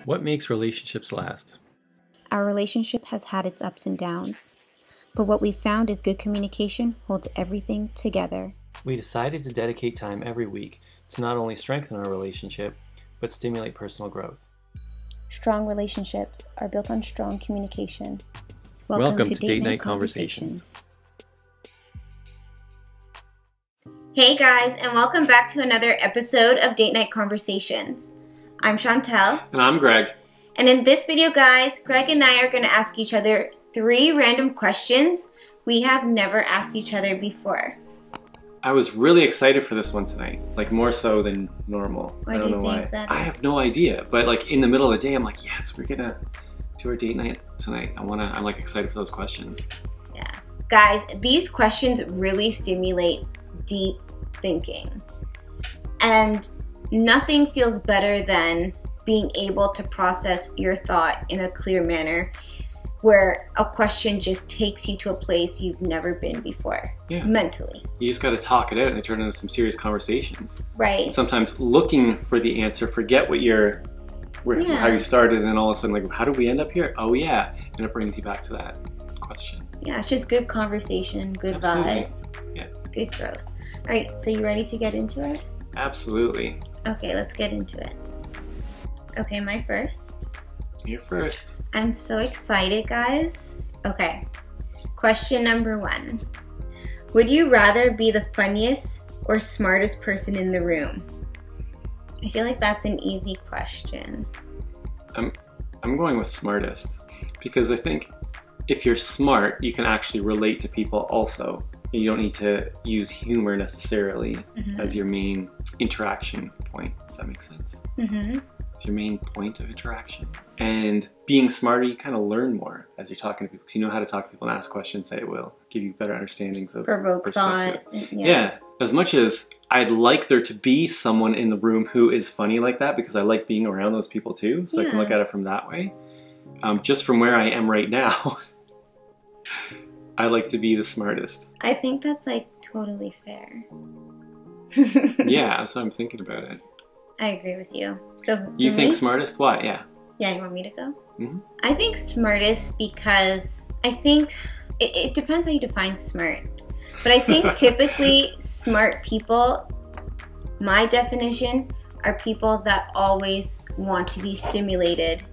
What makes relationships last? Our relationship has had its ups and downs, but what we've found is good communication holds everything together. We decided to dedicate time every week to not only strengthen our relationship, but stimulate personal growth. Strong relationships are built on strong communication. Welcome to Date Night Conversations. Hey guys, and welcome back to another episode of Date Night Conversations. I'm Chantel. And I'm Greg. And in this video, guys, Greg and I are going to ask each other 3 random questions we have never asked each other before. I was really excited for this one tonight, like more so than normal. Why do you think that is? I have no idea, but like in the middle of the day, I'm like, yes, we're gonna do our date night tonight. I'm like excited for those questions. Yeah. Guys, these questions really stimulate deep thinking. And nothing feels better than being able to process your thought in a clear manner where a question just takes you to a place you've never been before, mentally. You just got to talk it out and they turn into some serious conversations. Right. And sometimes looking for the answer, forget what how you started, and then all of a sudden, like, how did we end up here? Oh yeah, and it brings you back to that question. Yeah, it's just good conversation, good Absolutely. vibe, yeah, good growth. All right, so you ready to get into it? Absolutely. Okay, let's get into it. Okay, my first. You're first. I'm so excited, guys. Okay, question number 1. Would you rather be the funniest or smartest person in the room? I feel like that's an easy question. I'm going with smartest because I think if you're smart, you can actually relate to people also. You don't need to use humor necessarily as your main interaction point. Does that make sense? It's your main point of interaction. And being smarter, you kind of learn more as you're talking to people because you know how to talk to people and ask questions that will give you better understandings of provoke thought. Yeah. As much as I'd like there to be someone in the room who is funny like that because I like being around those people too, so I can look at it from that way. Just from where I am right now, I like to be the smartest. I think that's like totally fair. Yeah, that's what I'm thinking about it. I agree with you. So you think smartest? Why? Yeah. Yeah, you want me to go? I think smartest because I think it depends how you define smart. But I think typically smart people, my definition, are people that always want to be stimulated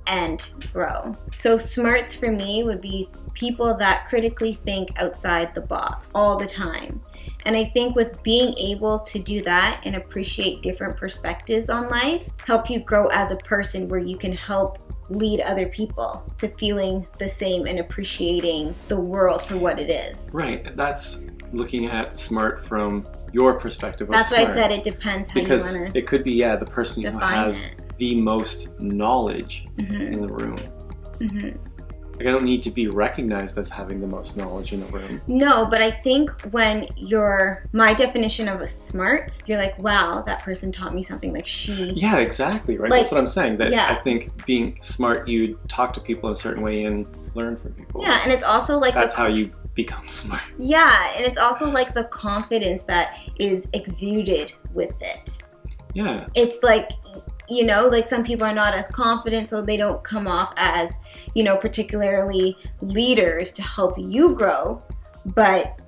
and grow. So smarts for me would be people that critically think outside the box all the time. And I think with being able to do that and appreciate different perspectives on life, help you grow as a person where you can help lead other people to feeling the same and appreciating the world for what it is. Right, that's looking at smart from your perspective. That's why I said it depends how you want to. It could be, the person who has the most knowledge in the room. Like, I don't need to be recognized as having the most knowledge in the room. No, but I think when my definition of a smart, you're like, wow, that person taught me something, like she... Yeah, exactly, right? Like, that's what I'm saying. That I think being smart, you talk to people in a certain way and learn from people. Yeah, and it's also like... That's how you become smart. Yeah, and it's also like the confidence that is exuded with it. Yeah. It's like... You know, like some people are not as confident, so they don't come off as, you know, particularly leaders to help you grow, but...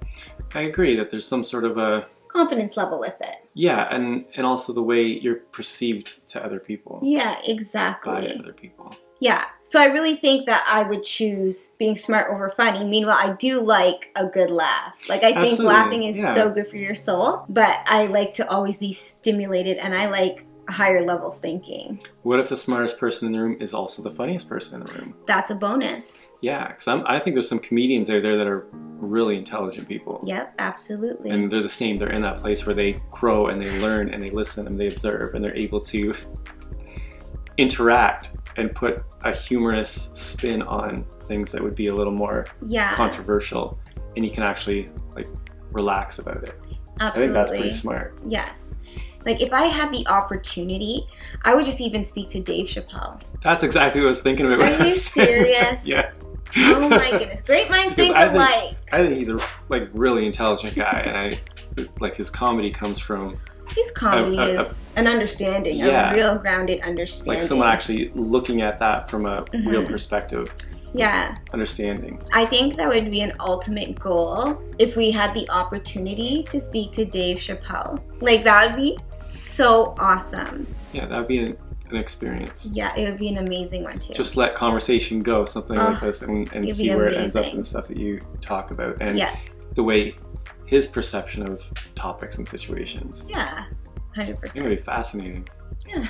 I agree that there's some sort of a... confidence level with it. Yeah, and also the way you're perceived to other people. Yeah, exactly. By other people. Yeah, so I really think that I would choose being smart over funny. Meanwhile, I do like a good laugh. Like, I think laughing is so good for your soul, but I like to always be stimulated, and I like higher level thinking. What if the smartest person in the room is also the funniest person in the room? That's a bonus. Yeah, because I think there's some comedians out there that are really intelligent people. Yep, absolutely. And they're the same. They're in that place where they grow and they learn and they listen and they observe and they're able to interact and put a humorous spin on things that would be a little more controversial, and you can actually like relax about it. Absolutely. I think that's pretty smart. Yes. Like, if I had the opportunity, I would just even speak to Dave Chappelle. That's exactly what I was thinking about. Are you serious? Yeah. Oh my goodness. Great minds think alike. I think he's a really intelligent guy, and like his comedy comes from His comedy is an understanding, a real grounded understanding. Like someone actually looking at that from a real perspective. Yeah. Understanding. I think that would be an ultimate goal if we had the opportunity to speak to Dave Chappelle. Like, that would be so awesome. Yeah, that would be an experience. Yeah, it would be an amazing one too. Just let conversation go, something like this, and see where it ends up in the stuff that you talk about. And the way his perception of topics and situations. Yeah, 100%. It's going to be fascinating. Yeah.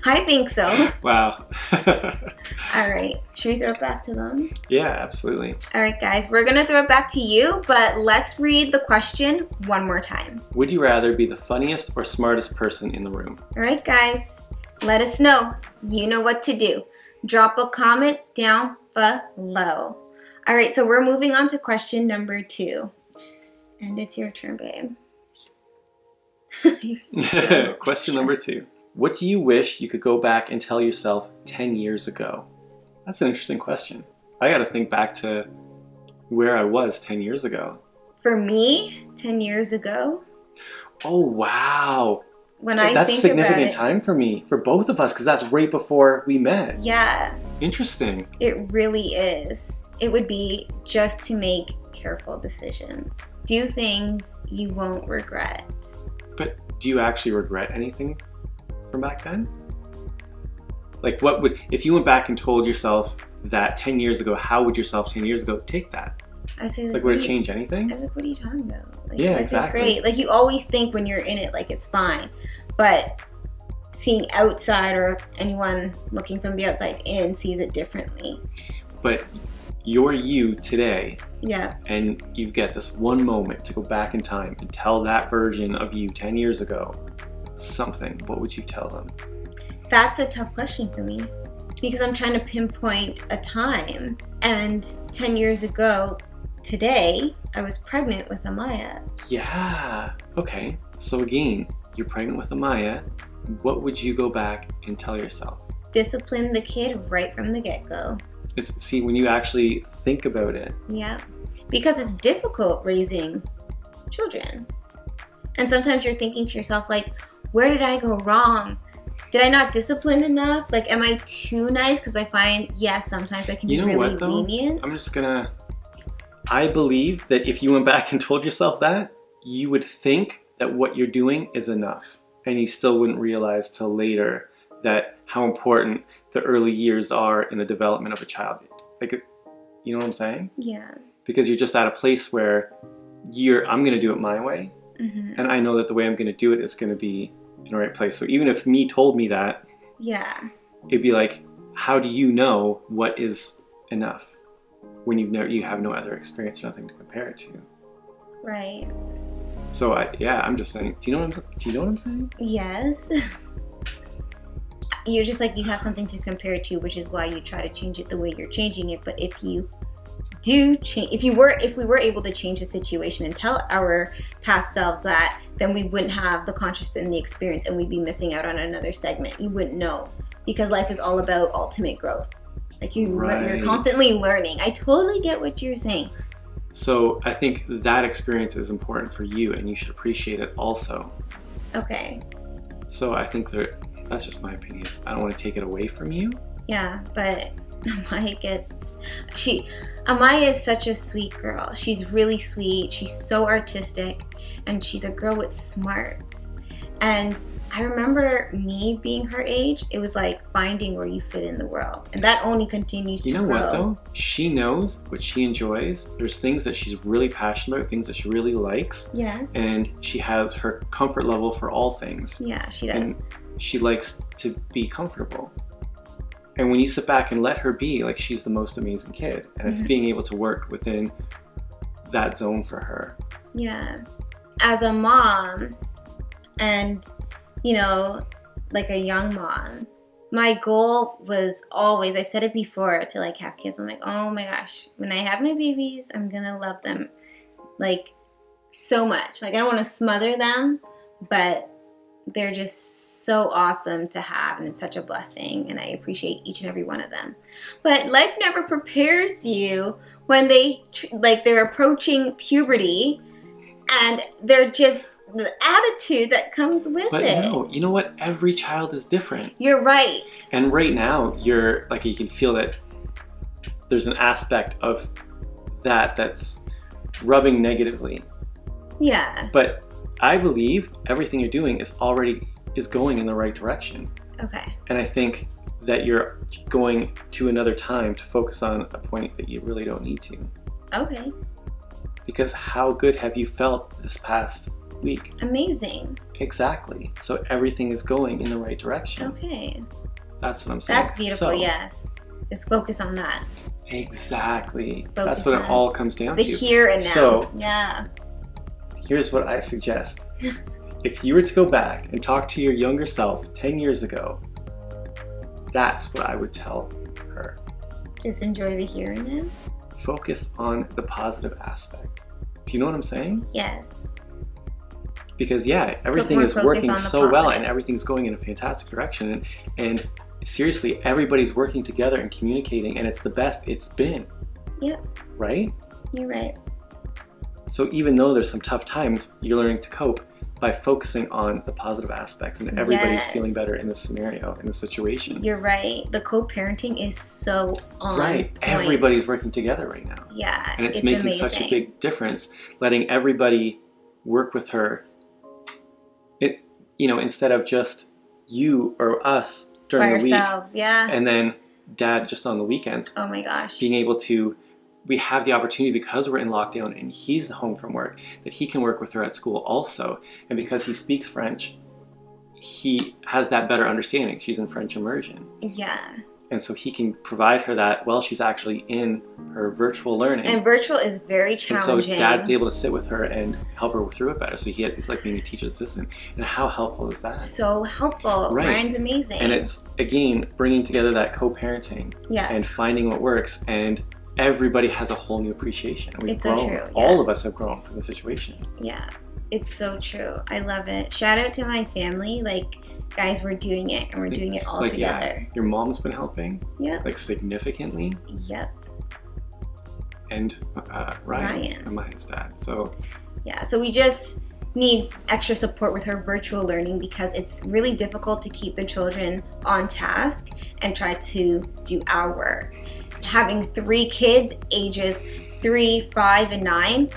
I think so. Wow. All right. Should we throw it back to them? Yeah, absolutely. All right, guys. We're going to throw it back to you, but let's read the question one more time. Would you rather be the funniest or smartest person in the room? All right, guys. Let us know. You know what to do. Drop a comment down below. All right, so we're moving on to question number 2. And it's your turn, babe. Question number 2. What do you wish you could go back and tell yourself 10 years ago? That's an interesting question. I got to think back to where I was 10 years ago. For me, 10 years ago? Oh, wow. That's a significant time for me, for both of us, because that's right before we met. Yeah. Interesting. It really is. It would be just to make careful decisions. Do things you won't regret. But do you actually regret anything from back then? Like, if you went back and told yourself that 10 years ago, how would yourself 10 years ago take that? I say, like, would it change anything? I was like, what are you talking about? Like, yeah, like, exactly. It's great. Like, you always think when you're in it, like, it's fine. But seeing outside, or anyone looking from the outside in, sees it differently. But you're you today. Yeah. And you get this one moment to go back in time and tell that version of you 10 years ago something. What would you tell them? That's a tough question for me, because I'm trying to pinpoint a time. And 10 years ago today, I was pregnant with Amaya. Yeah. Okay. So again, you're pregnant with Amaya. What would you go back and tell yourself? Discipline the kid right from the get-go. See, when you actually think about it. Yeah. Because it's difficult raising children. And sometimes you're thinking to yourself, like, where did I go wrong? Did I not discipline enough? Like, am I too nice? Because I find, sometimes I can be really lenient. I'm just gonna... I believe that if you went back and told yourself that, you would think that what you're doing is enough. And you still wouldn't realize till later that how important the early years are in the development of a child. Like, you know what I'm saying? Yeah. Because you're just at a place where I'm gonna do it my way. Mm-hmm. And I know that the way I'm gonna do it is gonna be in the right place. So even if me told me that, it'd be like, how do you know what is enough when you have no other experience, nothing to compare it to? Right. So I'm just saying. Do you know what I'm saying? Yes. You're just like, you have something to compare it to, which is why you try to change it the way you're changing it. But if you do change, if we were able to change the situation and tell our past selves that, then we wouldn't have the conscious and the experience, and we'd be missing out on another segment. You wouldn't know, because life is all about ultimate growth. Like, you're constantly learning. I totally get what you're saying. So I think that experience is important for you, and you should appreciate it also. Okay. So I think that's just my opinion. I don't want to take it away from you. Yeah, but Amaya is such a sweet girl. She's really sweet. She's so artistic, and she's a girl with smarts. And I remember me being her age, it was like finding where you fit in the world. And that only continues to grow. You know what though? She knows what she enjoys. There's things that she's really passionate about, things that she really likes. Yes. And she has her comfort level for all things. Yeah, she does. And she likes to be comfortable. And when you sit back and let her be, like, she's the most amazing kid. And it's being able to work within that zone for her. Yeah. As a mom, and like a young mom, my goal was always, I've said it before, to like have kids. I'm like, oh my gosh, when I have my babies, I'm gonna love them like so much. Like, I don't want to smother them, but they're just so awesome to have, and it's such a blessing, and I appreciate each and every one of them. But life never prepares you when they're approaching puberty, and they're just the attitude that comes with But it. no, you know what? Every child is different. You're right. And right now, you're like, you can feel that there's an aspect of that that's rubbing negatively. Yeah. But I believe everything you're doing is going in the right direction. Okay. And I think that you're going to another time to focus on a point that you really don't need to. Okay. Because how good have you felt this past week? Amazing. Exactly. So everything is going in the right direction. Okay. That's what I'm saying. That's beautiful, So, yes. Just focus on that. Exactly. Focus That's what it on all comes down the to. here and now. So, yeah. here's what I suggest. If you were to go back and talk to your younger self 10 years ago, that's what I would tell her. Just enjoy the here and now. Focus on the positive aspect. Do you know what I'm saying? Yes. Because yeah, everything more is focus working on the so well positive. and everything's going in a fantastic direction. And seriously, everybody's working together and communicating, and it's the best it's been. Yep. Right? You're right. So even though there's some tough times, you're learning to cope by focusing on the positive aspects, and everybody's Yes. feeling better in this scenario, in this situation. You're right. The co-parenting is so on Right. point. Everybody's working together right now. Yeah. And it's making amazing. such a big difference, letting everybody work with her. It, instead of just you or us during By the week, ourselves, yeah. and then dad just on the weekends. Oh my gosh. Being able to, we have the opportunity, because we're in lockdown and he's home from work, that he can work with her at school also. And because he speaks French, he has that better understanding. She's in French immersion. Yeah. And so he can provide her that while she's actually in her virtual learning. And virtual is very And challenging. so dad's able to sit with her and help her through it better. So he's like being a teacher's assistant. And how helpful is that? So helpful. Right. Ryan's amazing. And it's, again, bringing together that co-parenting yeah. and finding what works. And everybody has a whole new appreciation. And we've It's so grown. true, yeah. All of us have grown from the situation. Yeah. It's so true. I love it. Shout out to my family. Like, guys, we're doing it, and we're doing it all together. Yeah, your mom's been helping. Yep. Like, significantly. Yep. And Ryan. And my dad. So yeah, so we just need extra support with her virtual learning, because it's really difficult to keep the children on task and try to do our work. Having 3 kids, ages 3, 5, and 9,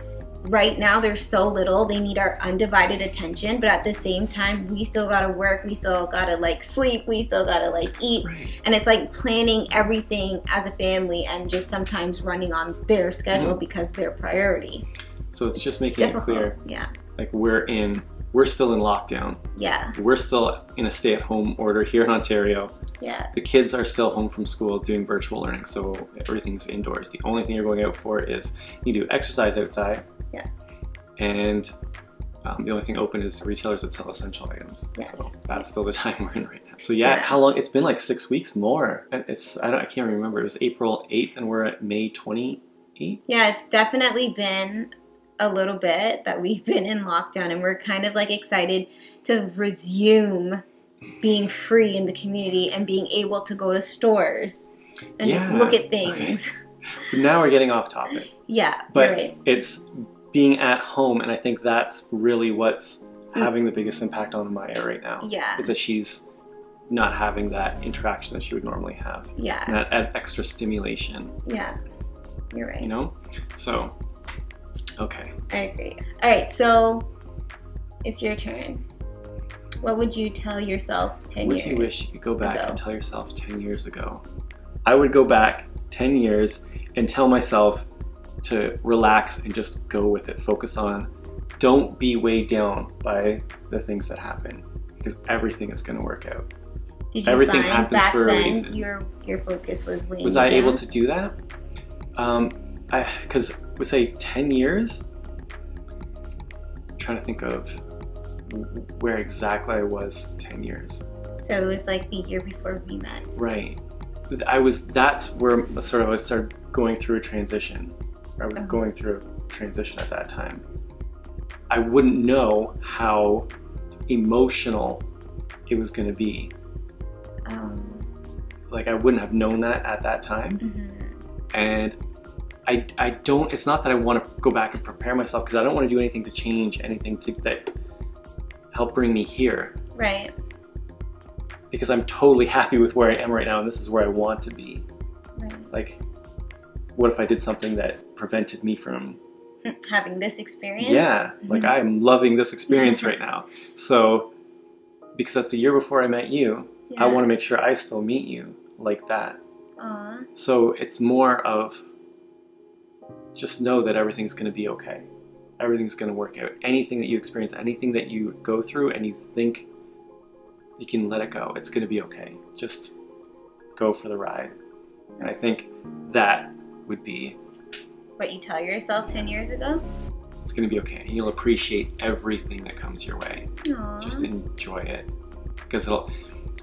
right now they're so little, they need our undivided attention, but at the same time, we still gotta work, we still gotta like sleep, we still gotta like eat. right. And it's like planning everything as a family and just sometimes running on their schedule because they're priority. So it's just making Difficult. it clear, Yeah. like we're still in lockdown. Yeah. We're still in a stay-at-home order here in Ontario. Yeah. The kids are still home from school doing virtual learning, so everything's indoors. The only thing you're going out for is you do exercise outside. Yeah. And the only thing open is retailers that sell essential items. Yes. So that's still the time we're in right now. So yeah, Yeah. how long? It's been like 6 weeks more. I can't remember. It was April 8th and we're at May 28th. Yeah, it's definitely been a little bit that we've been in lockdown, and we're kind of like excited to resume being free in the community and being able to go to stores and just Yeah, look at things. okay. Now we're getting off topic. Yeah, But you're right. it's being at home, and I think that's really what's having the biggest impact on Maya right now. Yeah. Is that she's not having that interaction that she would normally have. Yeah. And that extra stimulation. Yeah. You're right. You know? So, okay. I agree. All right, so it's your turn. What would you tell yourself 10 What years do you wish you could go back ago? and tell yourself 10 years ago? I would go back 10 years and tell myself to relax and just go with it. Focus on, don't be weighed down by the things that happen, because everything is going to work out. Did you Everything find happens back for a then reason. your focus was weighing Was you I able down? to do that? Because we say 10 years. I'm trying to think of where exactly I was 10 years. So it was like the year before we met. Right. That's where sort of I started going through a transition. I was going through a transition at that time. I wouldn't know how emotional it was going to be. Like, I wouldn't have known that at that time. Mm-hmm. And I don't, it's not that I want to go back and prepare myself, because I don't want to do anything to change anything that help bring me here. Right. Because I'm totally happy with where I am right now, and this is where I want to be. Right. Like, what if I did something that prevented me from having this experience? Yeah, like I'm loving this experience right now. So, because that's the year before I met you, I want to make sure I still meet you like that. Aww. So it's more of just know that everything's going to be okay. Everything's going to work out. Anything that you experience, anything that you go through and you think you can let it go, it's going to be okay. Just go for the ride. And I think that would be what you tell yourself 10 years ago? It's going to be okay. You'll appreciate everything that comes your way. Aww. Just enjoy it. Because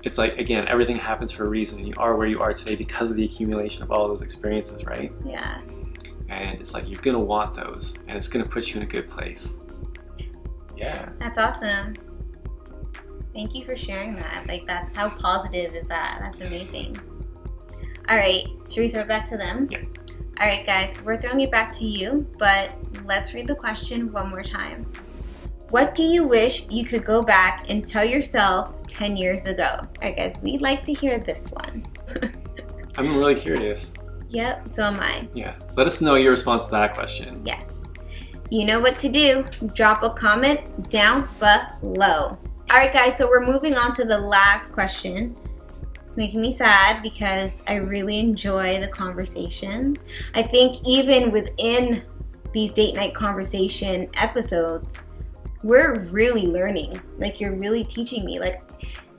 it's like, again, everything happens for a reason. You are where you are today because of the accumulation of all those experiences, right? Yeah. And it's like, you're going to want those. And it's going to put you in a good place. Yeah. That's awesome. Thank you for sharing that. Like, that's how positive is that? That's amazing. All right. Should we throw it back to them? Yeah. All right, guys, we're throwing it back to you, but let's read the question one more time. What do you wish you could go back and tell yourself 10 years ago? All right, guys, we'd like to hear this one. I'm really curious. Yep, so am I. Yeah. Let us know your response to that question. Yes. You know what to do. Drop a comment down below. All right, guys, so we're moving on to the last question. It's making me sad because I really enjoy the conversations. I think even within these date night conversation episodes, we're really learning. Like, you're really teaching me. Like,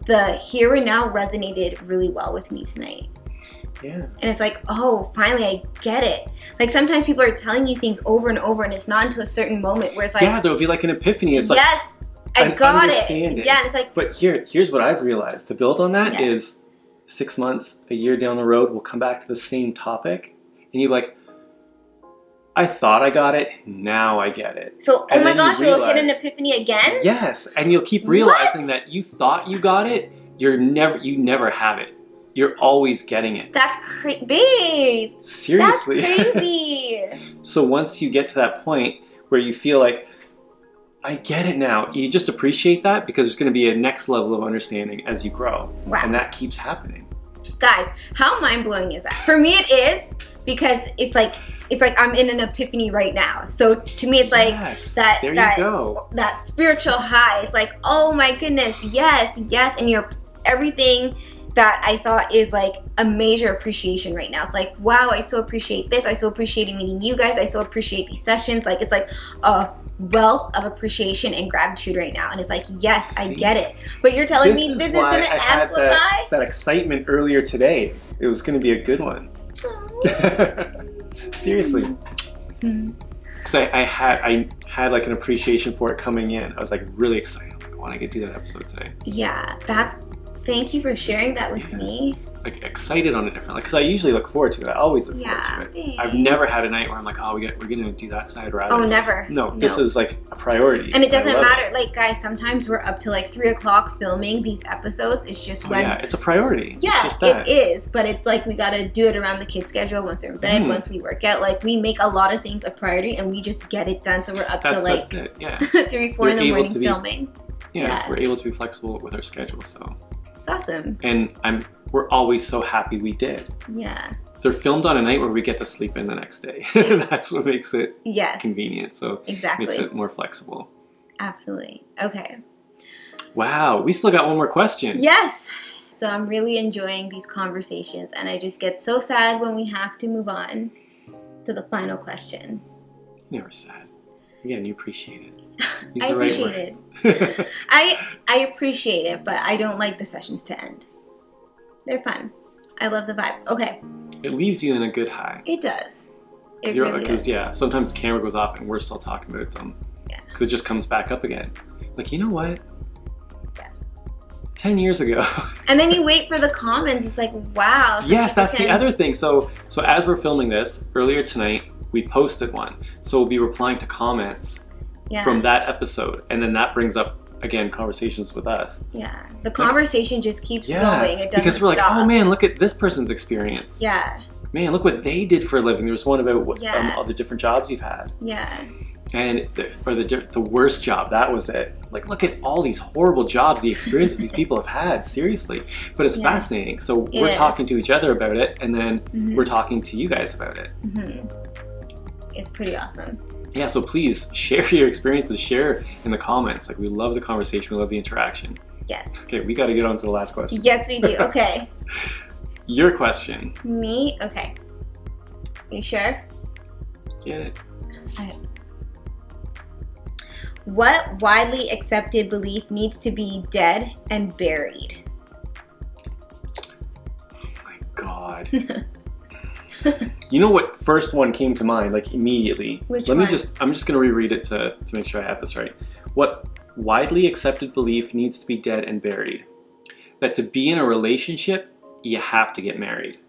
the here and now resonated really well with me tonight. Yeah. And it's like, oh, finally I get it. Like, sometimes people are telling you things over and over and it's not until a certain moment where it's like, yeah, there'll be like an epiphany. It's like, yes, I got it. Yeah, and it's like, but here's what I've realized. To build on that is 6 months, a year down the road, we'll come back to the same topic, and you're like, I thought I got it, now I get it. So, and oh my gosh, you'll you'll hit an epiphany again? Yes, and you'll keep realizing that you thought you got it, you never have it. You're always getting it. That's crazy. Babe! Seriously. That's crazy. So once you get to that point where you feel like, I get it now, you just appreciate that because there's going to be a next level of understanding as you grow. Wow. And that keeps happening. Guys, how mind-blowing is that? For me it is, because it's like I'm in an epiphany right now. So to me it's like that spiritual high. It's like, oh my goodness, yes, and everything that I thought is like a major appreciation right now. It's like, wow, I so appreciate this. I so appreciate meeting you guys. I so appreciate these sessions. Like, it's like a wealth of appreciation and gratitude right now. And it's like, yes, I get it. But you're telling me this is going to amplify? That excitement earlier today. It was going to be a good one. Seriously. Because I had like an appreciation for it coming in. I was like really excited. I'm like, I want to do that episode today. Yeah, thank you for sharing that with me. Like excited on a different, because I usually look forward to it. I always look forward to it. Thanks. I've never had a night where I'm like, oh, we're gonna do that tonight, rather. Oh, never. No, this is like a priority. And it doesn't matter. Like, guys, sometimes we're up to like 3 o'clock filming these episodes. It's just when. Yeah, it's a priority. Yeah, it's just that. It is. But it's like we gotta do it around the kids' schedule once they're in bed, once we work out. Like, we make a lot of things a priority and we just get it done. So we're up to like 3, 4 in the morning filming. Yeah, we're able to be flexible with our schedule. So. It's awesome. And we're always so happy we did. Yeah. They're filmed on a night where we get to sleep in the next day. Yes. That's what makes it convenient. So exactly. Makes it more flexible. Absolutely. Okay. Wow, we still got one more question. Yes. So I'm really enjoying these conversations and I just get so sad when we have to move on to the final question. You're never sad. Again, you appreciate it. I appreciate it. I appreciate it, but I don't like the sessions to end. They're fun. I love the vibe. Okay. It leaves you in a good high. It does. It really does. Because sometimes the camera goes off and we're still talking about them. Yeah. Because it just comes back up again. Like, you know what? Yeah. 10 years ago. And then you wait for the comments. It's like, wow. Yes, that's the other thing. So as we're filming this, earlier tonight, we posted one. So we'll be replying to comments from that episode. And then that brings up, again, conversations with us. Yeah. The conversation just keeps going. It doesn't because we're like, stop. oh man, look at this person's experience. Yeah. Man, look what they did for a living. There was one about all the different jobs you've had. Yeah. And the worst job, that was it. Like, look at all these horrible jobs, the experiences these people have had, seriously. But it's fascinating. So we're talking to each other about it, and then we're talking to you guys about it. It's pretty awesome. Yeah, so please share your experiences, share in the comments. Like, we love the conversation, we love the interaction. Yes. Okay, we got to get on to the last question. Yes, we do. Okay. Your question. Me? Okay. You sure? Get it. Okay. What widely accepted belief needs to be dead and buried? Oh my God. You know what first one came to mind, like immediately? Which one? I'm just going to reread it to make sure I have this right. What widely accepted belief needs to be dead and buried? That to be in a relationship, you have to get married.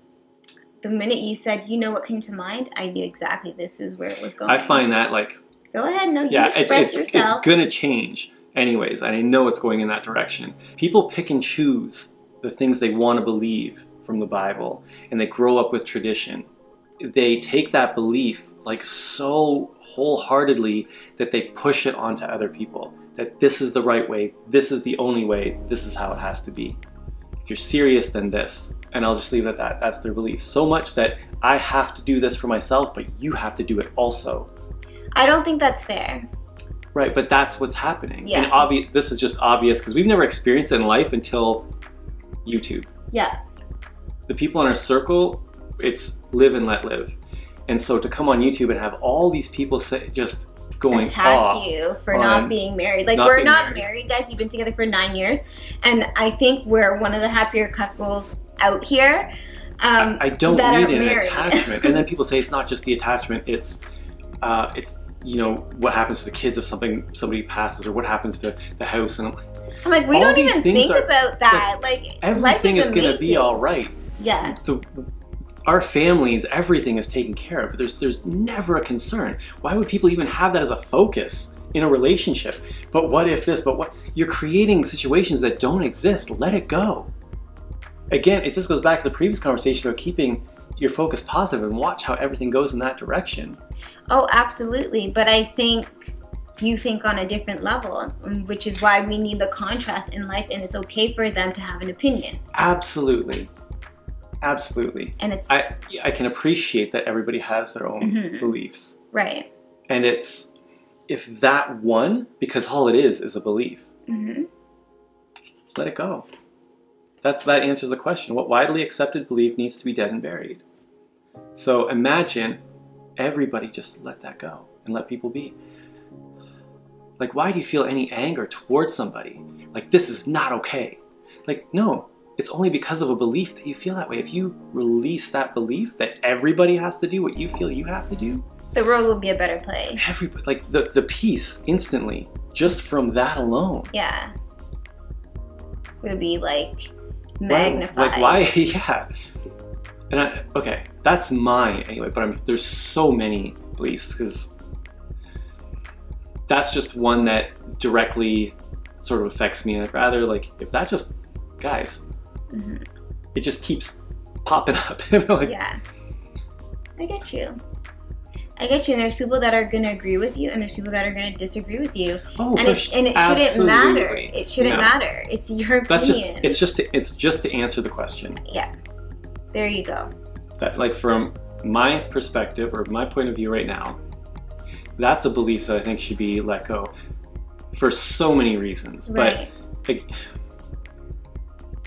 The minute you said, you know what came to mind, I knew exactly this is where it was going. I find that like... Go ahead, no, you express yourself. It's going to change anyways, and I know it's going in that direction. People pick and choose the things they want to believe from the Bible, and they grow up with tradition. They take that belief like so wholeheartedly that they push it onto other people. That this is the right way, this is the only way, this is how it has to be. If you're serious, then this. And I'll just leave it at that. That's their belief. So much that I have to do this for myself, but you have to do it also. I don't think that's fair. Right, but that's what's happening. Yeah. And this is just obvious because we've never experienced it in life until YouTube. Yeah. The people in our circle, it's live and let live. And so to come on YouTube and have all these people say, just going attack you for not being married. Like, we're not married, guys. We've been together for 9 years. And I think we're one of the happier couples out here. I don't need an attachment. And then people say it's not just the attachment, it's you know, what happens to the kids if somebody passes, or what happens to the house. And I'm like, we don't even think about that. Like everything is going to be all right. Yeah. Our families, everything is taken care of. There's never a concern. Why would people even have that as a focus in a relationship? But what if this? But what? You're creating situations that don't exist. Let it go. Again, this goes back to the previous conversation about keeping your focus positive and watch how everything goes in that direction. Oh, absolutely. But I think you think on a different level, which is why we need the contrast in life, and it's okay for them to have an opinion. Absolutely. Absolutely. And it's... I can appreciate that everybody has their own beliefs. Right. And it's, if that one, because all it is a belief, let it go. That answers the question. What widely accepted belief needs to be dead and buried? So imagine everybody just let that go and let people be. Like, why do you feel any anger towards somebody? Like, this is not okay. Like, no, it's only because of a belief that you feel that way. If you release that belief that everybody has to do what you feel you have to do, the world will be a better place. Everybody, like the peace instantly, just from that alone. Yeah. It would be like magnified. Like, why? Yeah. And okay, that's mine anyway, but there's so many beliefs, because that's just one that directly sort of affects me. And I'd rather, like, if that just, guys, it just keeps popping up. Like, yeah. I get you. I get you. And there's people that are going to agree with you, and there's people that are going to disagree with you. Oh, and it shouldn't matter. It shouldn't matter. It's your opinion. It's just to answer the question. Yeah. There you go. That, like, from my perspective or my point of view right now, that's a belief that I think should be let go for so many reasons. Right. But like,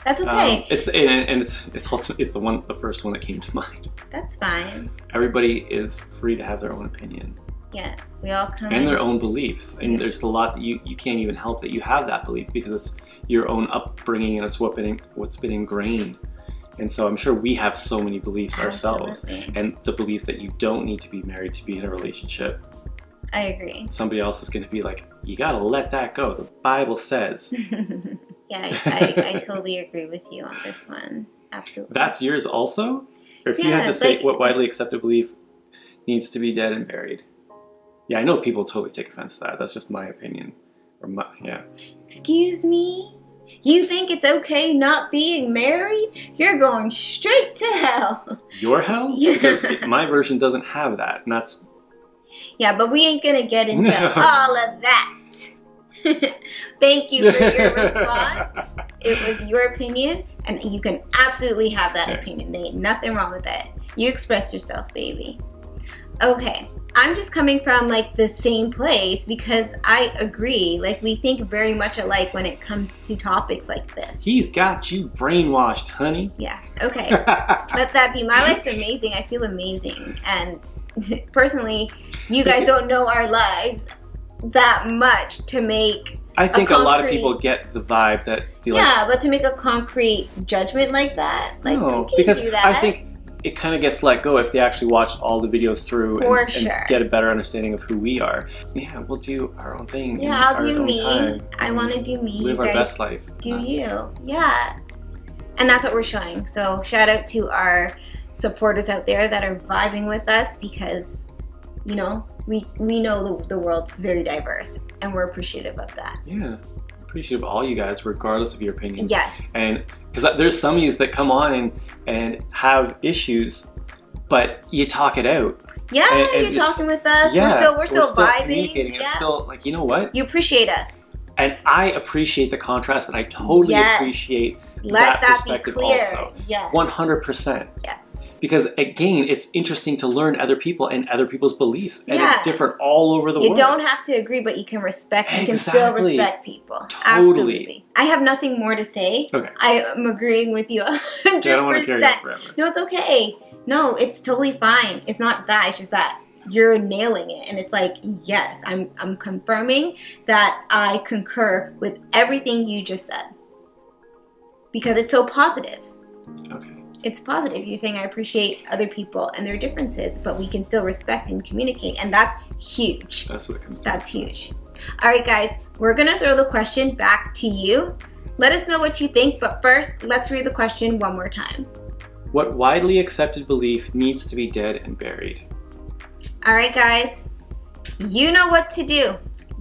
that's okay. It's the first one that came to mind. That's fine. Everybody is free to have their own opinion. Yeah, we all kind and their own beliefs. And there's a lot that you can't even help that you have that belief, because it's your own upbringing and it's what's been ingrained. And so I'm sure we have so many beliefs ourselves. And the belief that you don't need to be married to be in a relationship. I agree. Somebody else is going to be like, you got to let that go. The Bible says. Yeah, I totally agree with you on this one. Absolutely. That's yours also? Or if you had to say what widely accepted belief needs to be dead and buried. Yeah, I know people totally take offense to that. That's just my opinion. Excuse me? You think it's okay not being married? You're going straight to hell. Your hell? Yeah. Because my version doesn't have that. And that's... Yeah, but we ain't gonna get into all of that. Thank you for your response. It was your opinion, and you can absolutely have that opinion. There ain't nothing wrong with that. You express yourself, baby. Okay, I'm just coming from like the same place because I agree. Like, we think very much alike when it comes to topics like this. He's got you brainwashed, honey. Yeah, okay. Let that be. My life's amazing. I feel amazing. And personally, you guys don't know our lives that much to make I think a lot of people get the vibe that but to make a concrete judgment like that, like, no, you can't because do that. I think it kind of gets let go if they actually watch all the videos through and get a better understanding of who we are. Yeah, we'll do our own thing. Yeah, I'll do me. I want to do me. Live our best life. Do you? Yeah. And that's what we're showing. So shout out to our supporters out there that are vibing with us, because, you know, we know the world's very diverse, and we're appreciative of that. Yeah, appreciative of all you guys, regardless of your opinions. Yes. And because there's some of you that come on and have issues, but you talk it out. Yeah, and you're talking with us. Yeah, we're still vibing. Communicating. It's still like, you know what? You appreciate us. And I appreciate the contrast, and I totally appreciate that perspective be clear. also. Yes. 100%. Yeah. Because again, it's interesting to learn other people and other people's beliefs, and it's different all over the world. You don't have to agree, but you can respect. You can still respect people. Totally. Absolutely. I have nothing more to say. Okay. I am agreeing with you 100%. I don't want to carry on forever. No, it's okay. No, it's totally fine. It's not that. It's just that you're nailing it, and it's like, yes, I'm confirming that I concur with everything you just said, because it's so positive. Okay. It's positive. You're saying I appreciate other people and their differences, but we can still respect and communicate, and that's huge. That's what it comes down to. That's huge. All right, guys, we're gonna throw the question back to you. Let us know what you think, but first, let's read the question one more time. What widely accepted belief needs to be dead and buried? All right, guys, you know what to do.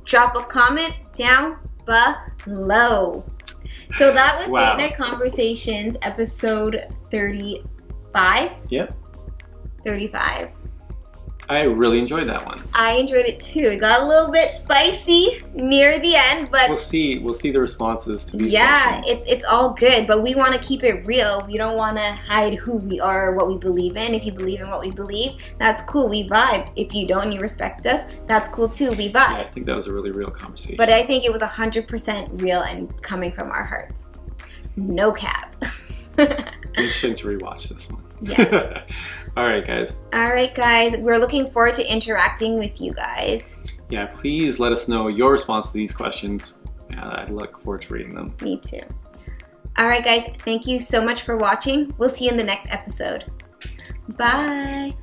Drop a comment down below. So that was Date Night Conversations, episode 35. Yep. 35. I really enjoyed that one. I enjoyed it too. It got a little bit spicy near the end, but we'll see the responses to these questions. It's all good, but we want to keep it real. We don't want to hide who we are or what we believe in. If you believe in what we believe, that's cool. We vibe. If you don't, you respect us, that's cool too. We vibe. Yeah, I think that was a really real conversation. But I think it was 100% real and coming from our hearts. No cap. Interesting to rewatch this one. Yeah. All right, guys. All right, guys. We're looking forward to interacting with you guys. Yeah, please let us know your response to these questions. I'd look forward to reading them. Me too. All right, guys. Thank you so much for watching. We'll see you in the next episode. Bye.